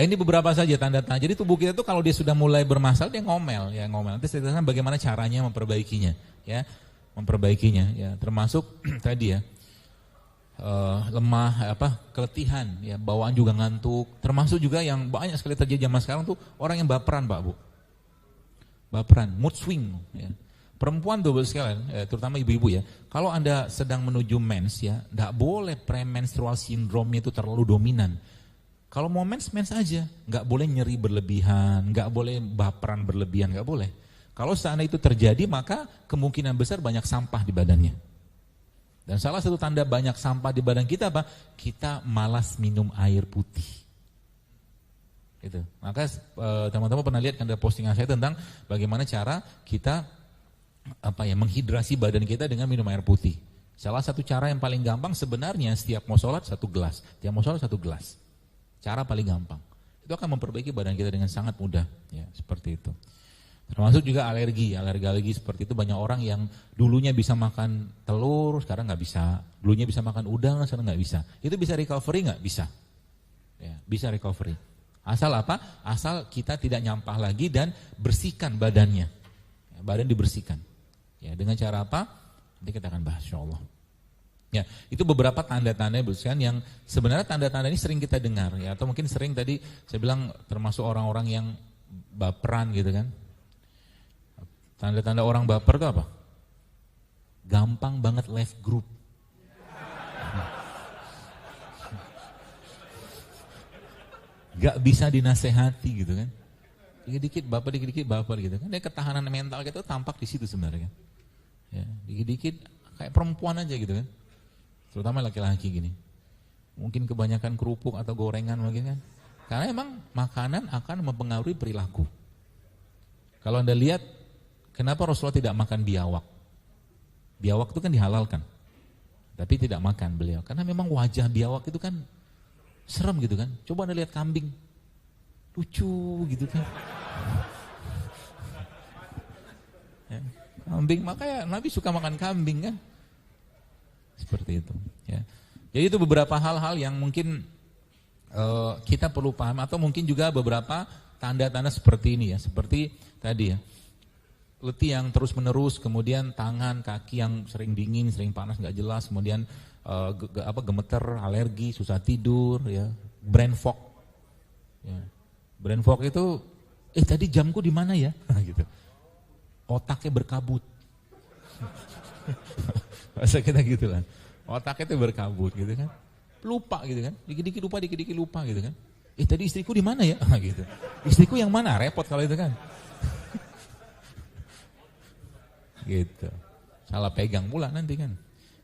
Ya ini beberapa saja tanda-tanda. Jadi tubuh kita tuh kalau dia sudah mulai bermasalah dia ngomel, ya ngomel. Nanti saya jelaskan bagaimana caranya memperbaikinya, ya. Memperbaikinya, ya. Termasuk tadi ya. Lemah, keletihan, ya, bawaan juga ngantuk. Termasuk juga yang banyak sekali terjadi zaman sekarang tuh orang yang baperan, Pak Bu. Baperan, mood swing, ya. Perempuan tuh sekalian, terutama ibu-ibu ya. Kalau Anda sedang menuju mens ya, enggak boleh premenstrual syndrome itu terlalu dominan. Kalau mau mens aja, nggak boleh nyeri berlebihan, nggak boleh baperan berlebihan, nggak boleh. Kalau seandainya itu terjadi, maka kemungkinan besar banyak sampah di badannya. Dan salah satu tanda banyak sampah di badan kita apa? Kita malas minum air putih. Gitu. Maka teman-teman pernah lihat kan ada postingan saya tentang bagaimana cara kita menghidrasi badan kita dengan minum air putih. Salah satu cara yang paling gampang sebenarnya setiap mau sholat 1 gelas, tiap mau sholat 1 gelas. Cara paling gampang. Itu akan memperbaiki badan kita dengan sangat mudah, ya, seperti itu. Termasuk juga alergi seperti itu. Banyak orang yang dulunya bisa makan telur, sekarang nggak bisa. Dulunya bisa makan udang, sekarang nggak bisa. Itu bisa recovery nggak? Bisa. Ya, bisa recovery. Asal apa? Asal kita tidak nyampah lagi dan bersihkan badannya. Ya, badan dibersihkan. Ya, dengan cara apa? Nanti kita akan bahas, insyaallah. Ya, itu beberapa tanda-tanda yang sebenarnya tanda-tanda ini sering kita dengar ya, atau mungkin sering tadi saya bilang termasuk orang-orang yang baperan gitu kan. Tanda-tanda orang baper itu apa? Gampang banget left group. Gak bisa dinasehati gitu kan. Dikit-dikit baper gitu kan. Dia ketahanan mental kita tampak di situ sebenarnya. Ya, dikit-dikit kayak perempuan aja gitu kan. Terutama laki-laki gini. Mungkin kebanyakan kerupuk atau gorengan mungkin kan. Karena emang makanan akan mempengaruhi perilaku. Kalau Anda lihat, kenapa Rasulullah tidak makan biawak? Biawak itu kan dihalalkan. Tapi tidak makan beliau. Karena memang wajah biawak itu kan serem gitu kan. Coba Anda lihat kambing. Lucu gitu kan. Ya, kambing, makanya Nabi suka makan kambing kan. Seperti itu ya. Jadi itu beberapa hal-hal yang mungkin kita perlu paham, atau mungkin juga beberapa tanda-tanda seperti ini ya, seperti tadi ya, letih yang terus menerus, kemudian tangan, kaki yang sering dingin, sering panas nggak jelas, kemudian gemeter, alergi, susah tidur ya, brain fog ya. Brain fog itu tadi jamku di mana ya gitu, otaknya berkabut. Bahasa kita gitu kan, otaknya itu berkabut gitu kan, lupa gitu kan, dikit-dikit lupa gitu kan. Tadi istriku di mana ya? Gitu. Istriku yang mana? Repot kalau itu kan. Gitu. Salah pegang pula nanti kan.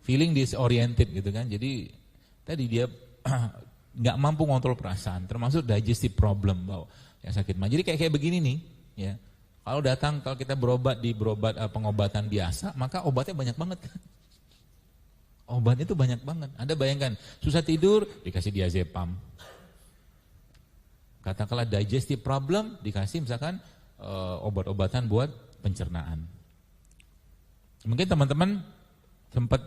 Feeling disoriented gitu kan. Jadi tadi dia nggak mampu ngontrol perasaan, termasuk digestive problem yang sakit mah. Jadi kayak begini nih, ya. Kalau kita berobat di pengobatan biasa, maka obatnya banyak banget kan. Obatnya itu banyak banget. Anda bayangkan, susah tidur dikasih diazepam. Katakanlah digestive problem dikasih misalkan obat-obatan buat pencernaan. Mungkin teman-teman sempat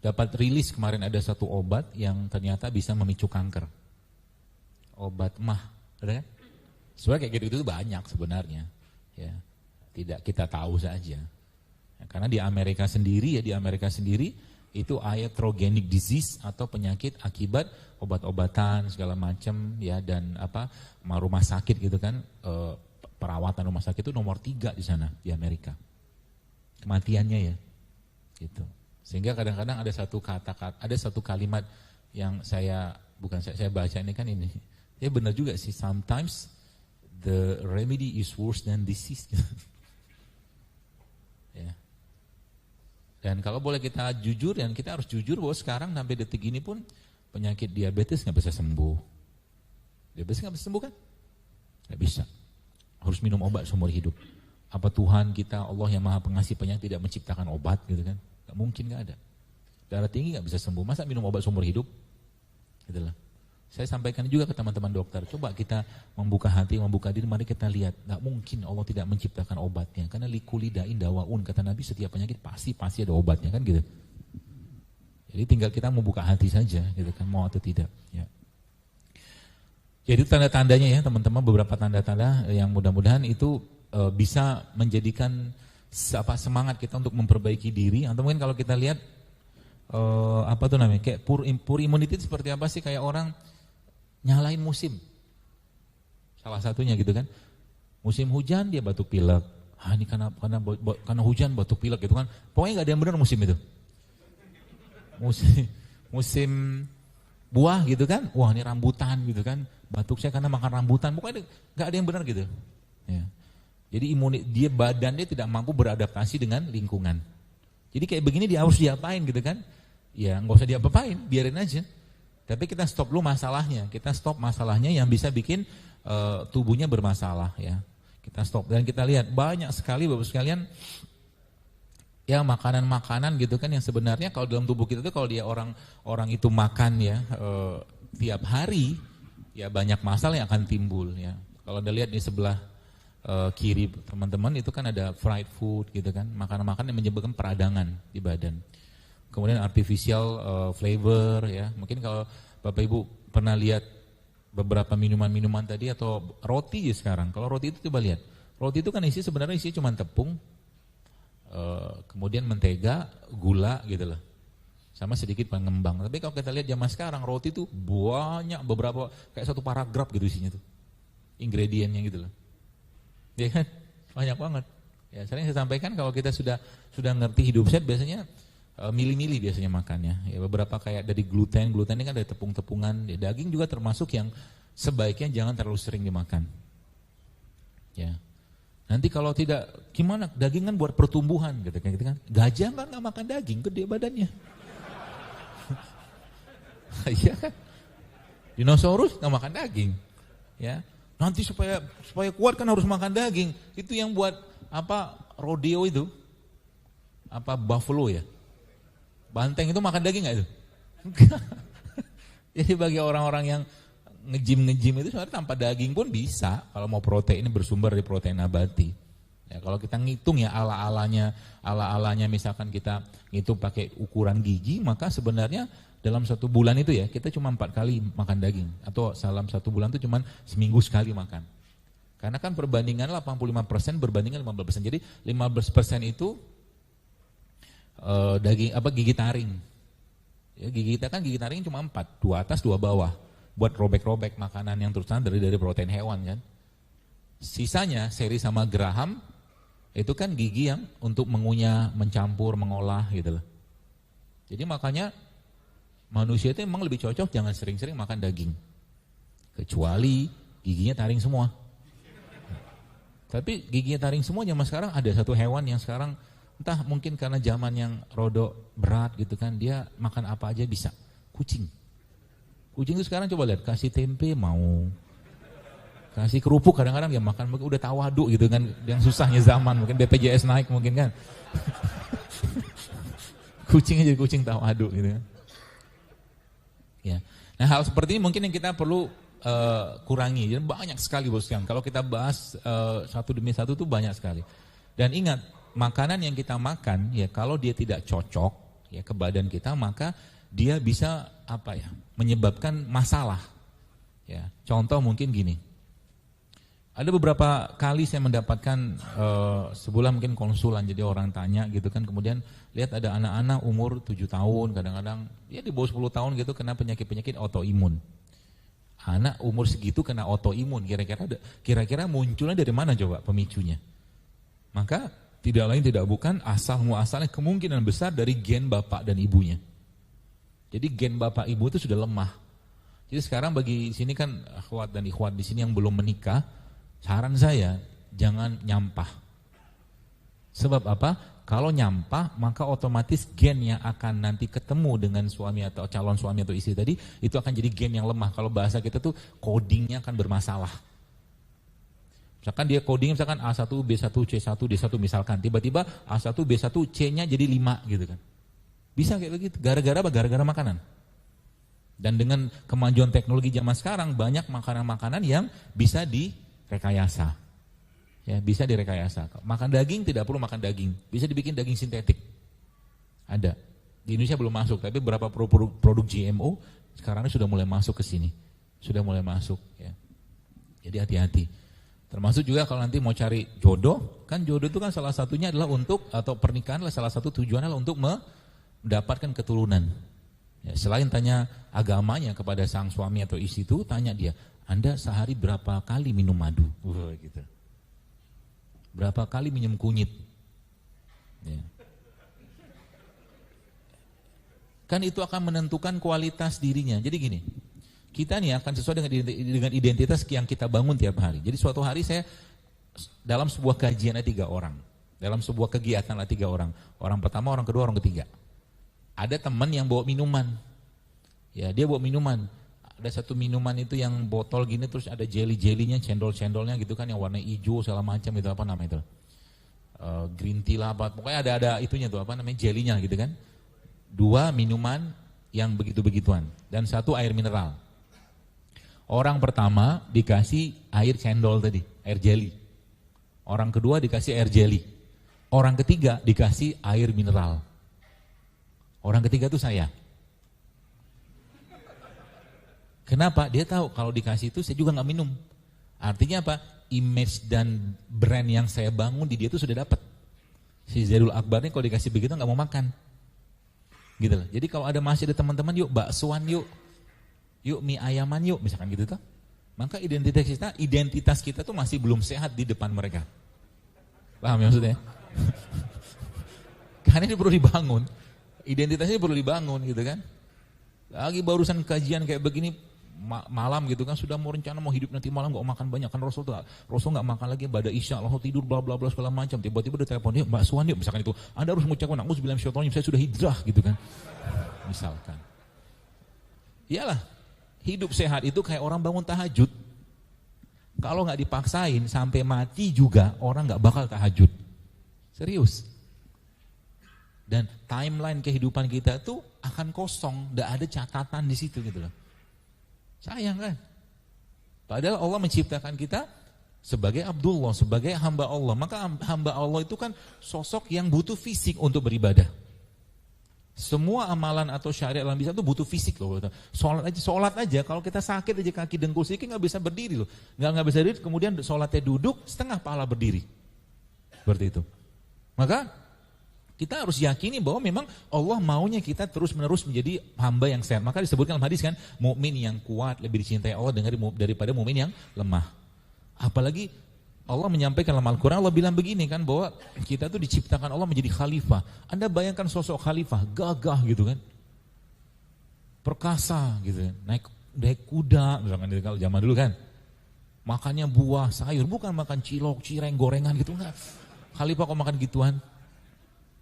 dapat rilis kemarin ada satu obat yang ternyata bisa memicu kanker. Obat mah, ada kan? Sebenarnya kayak gitu banyak sebenarnya. Ya, tidak kita tahu saja. Ya, karena di Amerika sendiri itu iatrogenic disease atau penyakit akibat obat-obatan segala macam ya, dan rumah sakit gitu kan, perawatan rumah sakit itu nomor 3 di sana di Amerika kematiannya ya gitu. Sehingga kadang-kadang ada satu kalimat yang saya baca ini kan, ini ya benar juga sih, sometimes the remedy is worse than disease. Ya. Dan kalau boleh kita jujur, dan kita harus jujur bahwa sekarang sampai detik ini pun penyakit diabetes nggak bisa sembuh. Diabetes nggak bisa sembuh kan? Nggak bisa. Harus minum obat seumur hidup. Apa Tuhan kita, Allah yang Maha Pengasih Penyayang, tidak menciptakan obat gitu kan? Nggak mungkin, nggak ada. Darah tinggi nggak bisa sembuh. Masa minum obat seumur hidup? Gitulah. Saya sampaikan juga ke teman-teman dokter, coba kita membuka hati, membuka diri, mari kita lihat. Nggak mungkin Allah tidak menciptakan obatnya. Karena likuli da'in dawaun, kata Nabi, setiap penyakit pasti ada obatnya kan gitu. Jadi tinggal kita membuka hati saja gitu kan, mau atau tidak. Ya. Jadi tanda-tandanya ya teman-teman, beberapa tanda-tanda yang mudah-mudahan itu bisa menjadikan semangat kita untuk memperbaiki diri. Atau mungkin kalau kita lihat apa tuh namanya, kayak poor immunity seperti apa sih, kayak orang nyalain musim. Salah satunya gitu kan. Musim hujan dia batuk pilek. Ini karena hujan batuk pilek gitu kan. Pokoknya nggak ada yang benar musim itu. Musim buah gitu kan. Wah, ini rambutan gitu kan. Batuk saya karena makan rambutan. Pokoknya nggak ada yang benar gitu. Ya. Jadi badan dia tidak mampu beradaptasi dengan lingkungan. Jadi kayak begini dia harus diapain gitu kan. Ya nggak usah diapa-apain, biarin aja. Tapi kita stop dulu masalahnya. Kita stop masalahnya yang bisa bikin tubuhnya bermasalah ya. Kita stop dan kita lihat banyak sekali Bapak sekalian ya makanan-makanan gitu kan yang sebenarnya kalau dalam tubuh kita tuh kalau dia orang itu makan ya tiap hari ya banyak masalah yang akan timbul ya. Kalau Anda lihat di sebelah kiri teman-teman itu kan ada fried food gitu kan, makanan-makanan yang menyebabkan peradangan di badan. Kemudian artificial flavor ya. Mungkin kalau Bapak Ibu pernah lihat beberapa minuman-minuman tadi atau roti ya sekarang. Kalau roti itu coba lihat. Roti itu kan sebenarnya isi cuma tepung, kemudian mentega, gula gitu loh. Sama sedikit pengembang. Tapi kalau kita lihat zaman sekarang roti itu banyak beberapa kayak satu paragraf gitu isinya tuh. Ingredientnya gitu loh. Ya kan? Banyak banget. Ya, sering saya sampaikan kalau kita sudah ngerti hidup sehat biasanya milih-milih biasanya makannya. Ya beberapa kayak dari gluten ini kan dari tepung-tepungan, ya, daging juga termasuk yang sebaiknya jangan terlalu sering dimakan. Ya. Nanti kalau tidak gimana? Daging kan buat pertumbuhan gitu kan. Gajah kan enggak makan daging, gede badannya. Iya kan? Dinosaurus enggak makan daging. Ya. Nanti supaya kuat kan harus makan daging. Itu yang buat apa? Rodeo itu. Apa buffalo ya? Banteng itu makan daging nggak itu? Jadi bagi orang-orang yang nge-gym itu sebenarnya tanpa daging pun bisa kalau mau protein bersumber dari protein nabati. Ya, kalau kita ngitung ya ala-alanya misalkan kita ngitung pakai ukuran gigi, maka sebenarnya dalam 1 bulan itu ya kita cuma 4 kali makan daging atau dalam 1 bulan itu cuma seminggu sekali makan. Karena kan perbandingan 85% berbandingan 15%. Jadi 15% itu gigi taring. Ya, gigi kita kan gigi taring cuma 4, 2 atas 2 bawah. Buat robek-robek makanan yang terusan dari protein hewan kan. Sisanya seri sama geraham itu kan gigi yang untuk mengunyah, mencampur, mengolah gitu loh. Jadi makanya manusia itu memang lebih cocok jangan sering-sering makan daging. Kecuali giginya taring semua. Tapi giginya taring semua zaman sekarang ada satu hewan yang sekarang entah mungkin karena zaman yang rodok berat gitu kan, dia makan apa aja bisa. Kucing. Kucing itu sekarang coba lihat, kasih tempe mau, kasih kerupuk kadang-kadang dia makan, mungkin udah tawadu gitu kan, yang susahnya zaman, mungkin BPJS naik mungkin kan. Kucingnya jadi kucing tawadu gitu kan. Ya. Nah hal seperti ini mungkin yang kita perlu kurangi, jadi banyak sekali boskan. Kalau kita bahas satu demi satu tuh banyak sekali. Dan ingat, makanan yang kita makan ya kalau dia tidak cocok ya ke badan kita maka dia bisa menyebabkan masalah. Ya, contoh mungkin gini. Ada beberapa kali saya mendapatkan sebulan mungkin konsulan, jadi orang tanya gitu kan, kemudian lihat ada anak-anak umur 7 tahun, kadang-kadang dia di bawah 10 tahun gitu kena penyakit-penyakit autoimun. Anak umur segitu kena autoimun, kira-kira munculnya dari mana coba pemicunya? Maka tidak lain tidak bukan asalnya kemungkinan besar dari gen bapak dan ibunya. Jadi gen bapak ibu itu sudah lemah. Jadi sekarang bagi sini kan akhwat dan ikhwat di sini yang belum menikah, saran saya jangan nyampah. Sebab apa? Kalau nyampah maka otomatis gen yang akan nanti ketemu dengan suami atau calon suami atau istri tadi itu akan jadi gen yang lemah. Kalau bahasa kita tuh codingnya akan bermasalah. Misalkan dia coding misalkan A1, B1, C1, D1 misalkan. Tiba-tiba A1, B1, C-nya jadi 5 gitu kan. Bisa kayak begitu. Gara-gara apa? Gara-gara makanan. Dan dengan kemajuan teknologi zaman sekarang banyak makanan-makanan yang bisa direkayasa. Ya, bisa direkayasa. Makan daging tidak perlu makan daging. Bisa dibikin daging sintetik. Ada. Di Indonesia belum masuk, tapi beberapa produk GMO sekarang ini sudah mulai masuk ke sini. Sudah mulai masuk ya. Jadi hati-hati. Termasuk juga kalau nanti mau cari jodoh, kan jodoh itu kan salah satunya adalah untuk, atau pernikahan adalah salah satu tujuannya adalah untuk mendapatkan keturunan. Ya, selain tanya agamanya kepada sang suami atau istri itu, tanya dia, Anda sehari berapa kali minum madu? Gitu. Berapa kali minum kunyit? Ya. Kan itu akan menentukan kualitas dirinya. Jadi gini, kita nih akan sesuai dengan identitas yang kita bangun tiap hari. Jadi suatu hari saya dalam sebuah kajian ada 3 orang. Dalam sebuah kegiatan ada 3 orang. Orang pertama, orang kedua, orang ketiga. Ada teman yang bawa minuman. Ya, dia bawa minuman. Ada satu minuman itu yang botol gini terus ada jelly-jellynya, cendol-cendolnya gitu kan yang warna hijau segala macam itu, apa namanya itu? Green tea lah apa. Pokoknya ada itunya tuh, apa namanya? Jelly-nya gitu kan. 2 minuman yang begitu-begituan dan 1 air mineral. Orang pertama dikasih air cendol tadi, air jelly. Orang kedua dikasih air jelly. Orang ketiga dikasih air mineral. Orang ketiga itu saya. Kenapa? Dia tahu kalau dikasih itu saya juga nggak minum. Artinya apa? Image dan brand yang saya bangun di dia itu sudah dapat. Si Zaidul Akbar ini kalau dikasih begitu nggak mau makan. Gitu loh. Jadi kalau ada masih ada teman-teman, yuk baksoan yuk. Yuk mie ayaman yuk, misalkan gitu tuh. Maka identitas kita tuh masih belum sehat di depan mereka. Paham ya maksudnya? Karena ini perlu dibangun. Identitasnya perlu dibangun gitu kan. Lagi barusan kajian kayak begini malam gitu kan, sudah mau rencana mau hidup nanti malam gak makan banyak kan Rasul gak makan lagi pada isya, lalu tidur bla bla bla segala macam. Tiba-tiba dia telepon, Mbak Suwan yuk, misalkan itu. Anda harus mengucapkan na'udzubillahi minasyaitonir rajim, saya sudah hijrah gitu kan. Misalkan. Iyalah. Hidup sehat itu kayak orang bangun tahajud. Kalau nggak dipaksain sampai mati juga orang nggak bakal tahajud. Serius. Dan timeline kehidupan kita tuh akan kosong, nggak ada catatan di situ gitu loh. Sayang kan? Padahal Allah menciptakan kita sebagai Abdullah, sebagai hamba Allah. Maka hamba Allah itu kan sosok yang butuh fisik untuk beribadah. Semua amalan atau syariat dalam Islam itu butuh fisik loh. Sholat aja, kalau kita sakit aja kaki dengkul sedikit nggak bisa berdiri loh. Nggak bisa berdiri, kemudian sholatnya duduk, setengah pahala berdiri. Seperti itu. Maka kita harus yakini bahwa memang Allah maunya kita terus-menerus menjadi hamba yang sehat. Maka disebutkan dalam hadis kan, mukmin yang kuat lebih dicintai Allah daripada mukmin yang lemah. Apalagi Allah menyampaikan dalam Al-Quran, Allah bilang begini kan, bahwa kita tuh diciptakan Allah menjadi khalifah. Anda bayangkan sosok khalifah, gagah gitu kan. Perkasa gitu kan, naik kuda, misalkan kalau zaman dulu kan. Makannya buah, sayur, bukan makan cilok, cireng, gorengan gitu, enggak. Khalifah kok makan gituan.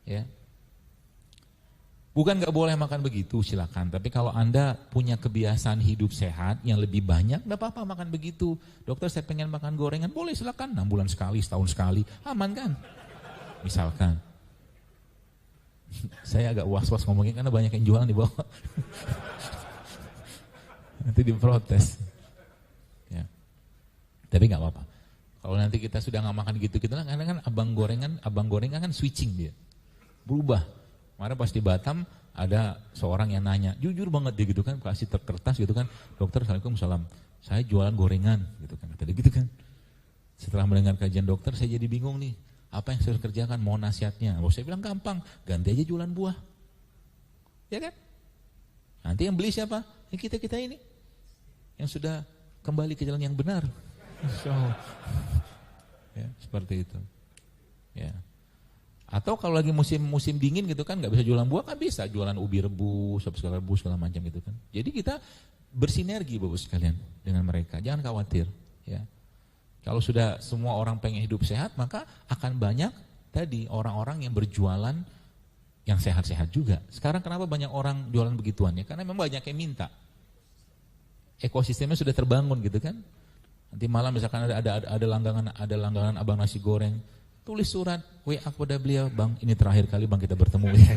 Ya. Bukan gak boleh makan begitu, silakan. Tapi kalau Anda punya kebiasaan hidup sehat yang lebih banyak, gak apa-apa makan begitu. Dokter saya pengen makan gorengan, boleh silakan. 6 bulan sekali, setahun sekali, aman kan? Misalkan. Saya agak was-was ngomongin karena banyak yang jualan di bawah. Nanti diprotes. Ya. Tapi gak apa-apa. Kalau nanti kita sudah gak makan gitu, karena kan abang gorengan kan switching dia. Berubah. Kemarin pas di Batam ada seorang yang nanya, jujur banget dia gitu kan, kasih kertas gitu kan, dokter Waalaikumsalam, saya jualan gorengan gitu kan, kata dia gitu kan. Setelah mendengar kajian dokter saya jadi bingung nih, apa yang saya harus kerjakan, mau nasihatnya. Saya bilang gampang, ganti aja jualan buah. Ya kan? Nanti yang beli siapa? Ya kita ini, yang sudah kembali ke jalan yang benar. Ya, seperti itu. Ya. Atau kalau lagi musim dingin gitu kan nggak bisa jualan buah, kan bisa jualan ubi rebus, segala macam gitu kan. Jadi kita bersinergi Bapak sekalian dengan mereka, jangan khawatir ya. Kalau sudah semua orang pengen hidup sehat, maka akan banyak tadi orang-orang yang berjualan yang sehat-sehat juga. Sekarang kenapa banyak orang jualan begituan ya? Karena memang banyak yang minta. Ekosistemnya sudah terbangun gitu kan. Nanti malam misalkan ada langganan abang nasi goreng, tulis surat WA kepada beliau, Bang, ini terakhir kali Bang kita bertemu ya.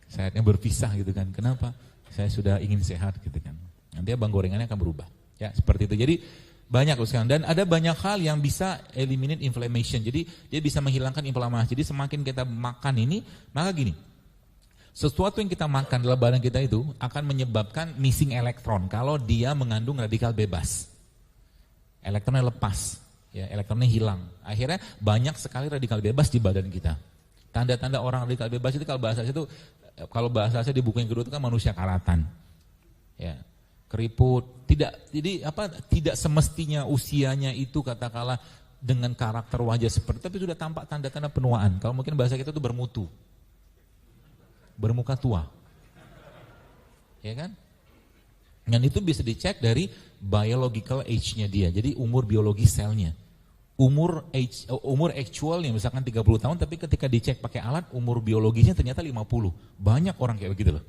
Saatnya berpisah gitu kan. Kenapa? Saya sudah ingin sehat gitu kan. Nanti abang gorengannya akan berubah. Ya, seperti itu. Jadi banyak sekarang, dan ada banyak hal yang bisa eliminate inflammation. Jadi dia bisa menghilangkan inflamasi. Jadi semakin kita makan ini, maka gini. Sesuatu yang kita makan dalam badan kita itu akan menyebabkan missing elektron kalau dia mengandung radikal bebas. Elektronnya lepas, ya, elektronnya hilang. Akhirnya banyak sekali radikal bebas di badan kita. Tanda-tanda orang radikal bebas itu kalau bahasa saya di buku yang kedua itu kan manusia karatan. Ya, keriput, tidak semestinya usianya itu katakanlah dengan karakter wajah seperti, tapi sudah tampak tanda-tanda penuaan. Kalau mungkin bahasa kita itu bermutu. Bermuka tua, ya kan? Dan itu bisa dicek dari biological age-nya dia, jadi umur biologi selnya. Umur actualnya misalkan 30 tahun, tapi ketika dicek pakai alat, umur biologisnya ternyata 50. Banyak orang kayak begitu loh.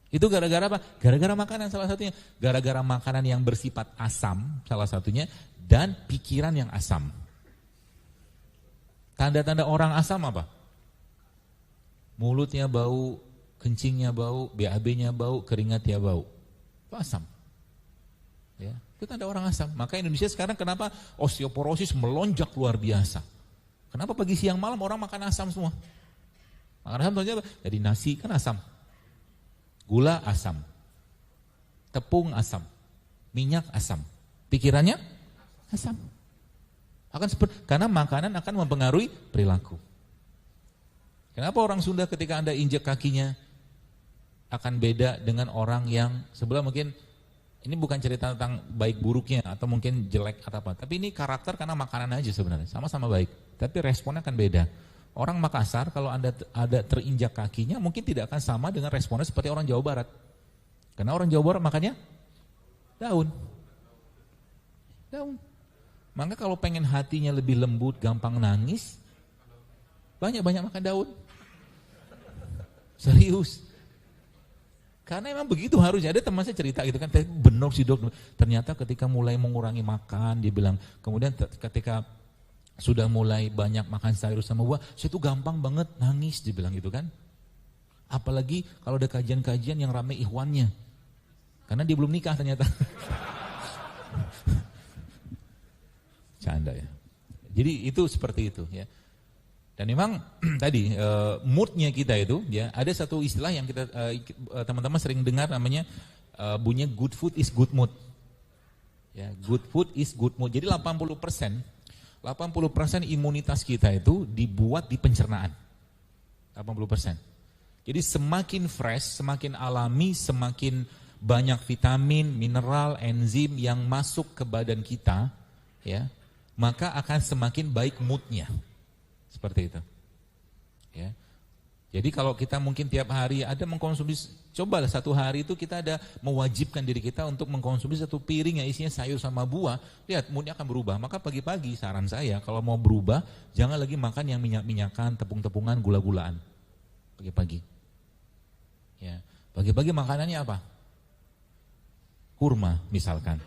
Itu gara-gara apa? Gara-gara makanan salah satunya. Gara-gara makanan yang bersifat asam salah satunya, dan pikiran yang asam. Tanda-tanda orang asam apa? Mulutnya bau, kencingnya bau, BAB-nya bau, keringatnya bau. Itu asam. Ya, itu tanda orang asam. Maka Indonesia sekarang kenapa osteoporosis melonjak luar biasa? Kenapa pagi siang malam orang makan asam semua? Makan asam apa? Jadi nasi kan asam. Gula asam. Tepung asam. Minyak asam. Pikirannya asam. Karena makanan akan mempengaruhi perilaku. Kenapa orang Sunda ketika Anda injek kakinya akan beda dengan orang yang sebelah? Mungkin ini bukan cerita tentang baik buruknya atau mungkin jelek atau apa. Tapi ini karakter karena makanan aja sebenarnya. Sama-sama baik. Tapi responnya akan beda. Orang Makassar kalau Anda ada terinjak kakinya mungkin tidak akan sama dengan responnya seperti orang Jawa Barat. Karena orang Jawa Barat makannya daun. Daun. Maka kalau pengen hatinya lebih lembut, gampang nangis, banyak-banyak makan daun. Serius. Karena emang begitu harusnya. Ada teman saya cerita gitu kan, benar sih dok. Ternyata ketika mulai mengurangi makan, dia bilang, kemudian ketika sudah mulai banyak makan sayur sama buah, saya tuh gampang banget nangis, dia bilang gitu kan. Apalagi kalau ada kajian-kajian yang rame ikhwannya. Karena dia belum nikah ternyata. Canda ya. Jadi itu seperti itu ya. Dan memang tadi moodnya kita itu ya, ada satu istilah yang kita teman-teman sering dengar namanya bunyinya good food is good mood. Ya, good food is good mood. Jadi 80% imunitas kita itu dibuat di pencernaan. 80%. Jadi semakin fresh, semakin alami, semakin banyak vitamin, mineral, enzim yang masuk ke badan kita, ya, maka akan semakin baik moodnya. Seperti itu. Ya. Jadi kalau kita mungkin tiap hari ada mengkonsumsi, cobalah satu hari itu kita ada mewajibkan diri kita untuk mengkonsumsi satu piring yang isinya sayur sama buah, lihat moodnya akan berubah. Maka pagi-pagi saran saya kalau mau berubah, jangan lagi makan yang minyak-minyakan, tepung-tepungan, gula-gulaan. Pagi-pagi. Ya. Pagi-pagi makanannya apa? Kurma misalkan.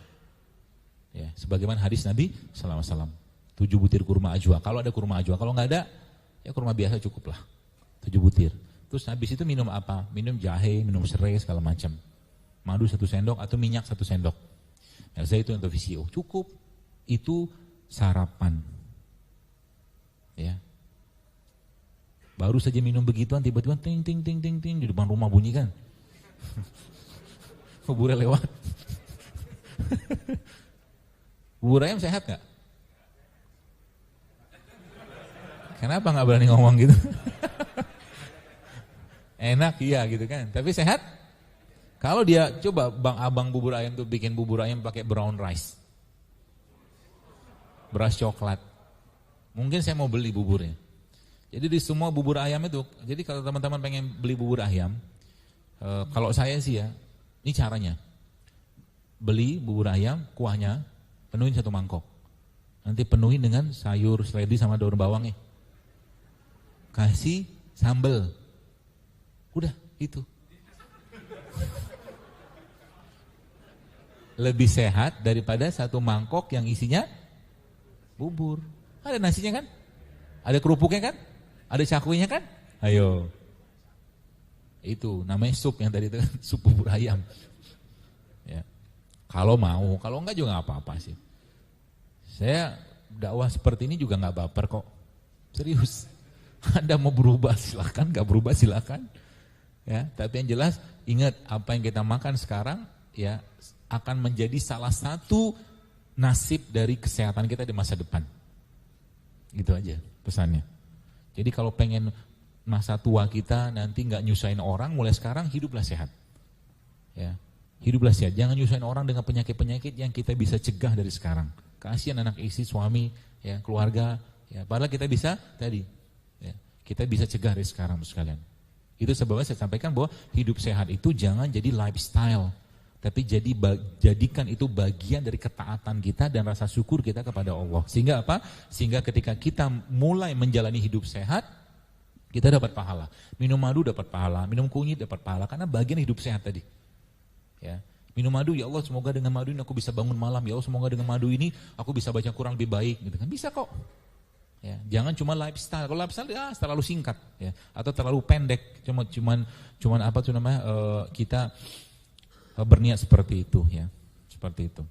Ya, sebagaimana hadis Nabi sallallahu alaihi wasallam. 7 butir kurma ajwa, kalau ada kurma ajwa, kalau nggak ada, ya kurma biasa cukup lah, 7 butir. Terus habis itu minum apa? Minum jahe, minum serai, segala macam. Madu 1 sendok atau minyak 1 sendok. Ya, zaitun atau VCO, cukup. Itu sarapan. Ya. Baru saja minum begituan, tiba-tiba ting ting ting ting ting di depan rumah bunyi kan. Bubur lewat. Bubur ayam sehat gak? Kenapa gak berani ngomong gitu? Enak iya gitu kan, tapi sehat? Kalau dia coba bang abang bubur ayam tuh bikin bubur ayam pakai brown rice, beras coklat, mungkin saya mau beli buburnya. Jadi di semua bubur ayam itu, jadi kalau teman-teman pengen beli bubur ayam, kalau saya sih ya, ini caranya, beli bubur ayam, kuahnya penuhin 1 mangkok, nanti penuhin dengan sayur seledri sama daun bawangnya. Kasih sambal, udah itu. Lebih sehat daripada 1 mangkok yang isinya bubur. Ada nasinya kan? Ada kerupuknya kan? Ada cakuinya kan? Ayo. Itu namanya sup yang tadi itu kan, sup bubur ayam. Ya. Kalau mau, kalau enggak juga enggak apa-apa sih. Saya dakwah seperti ini juga enggak baper kok. Serius. Anda mau berubah silakan, gak berubah silakan. Ya, tapi yang jelas ingat apa yang kita makan sekarang ya akan menjadi salah satu nasib dari kesehatan kita di masa depan. Gitu aja pesannya. Jadi kalau pengen masa tua kita nanti nggak nyusahin orang, mulai sekarang hiduplah sehat. Ya, hiduplah sehat. Jangan nyusahin orang dengan penyakit-penyakit yang kita bisa cegah dari sekarang. Kasihan anak istri, suami, ya keluarga. Ya, padahal kita bisa tadi, ya, kita bisa cegah dari sekarang sekalian. Itu sebabnya saya sampaikan bahwa hidup sehat itu jangan jadi lifestyle, tapi jadikan itu bagian dari ketaatan kita dan rasa syukur kita kepada Allah. Sehingga apa? Sehingga ketika kita mulai menjalani hidup sehat, kita dapat pahala. Minum madu dapat pahala, minum kunyit dapat pahala, karena bagian hidup sehat tadi. Ya. Minum madu, ya Allah semoga dengan madu ini aku bisa bangun malam, ya Allah semoga dengan madu ini aku bisa baca Quran lebih baik, gitu kan, bisa kok. Ya, jangan cuma lifestyle. Kalau lifestyle ya terlalu singkat, ya, atau terlalu pendek. Cuman apa tuh namanya kita berniat seperti itu, ya, seperti itu.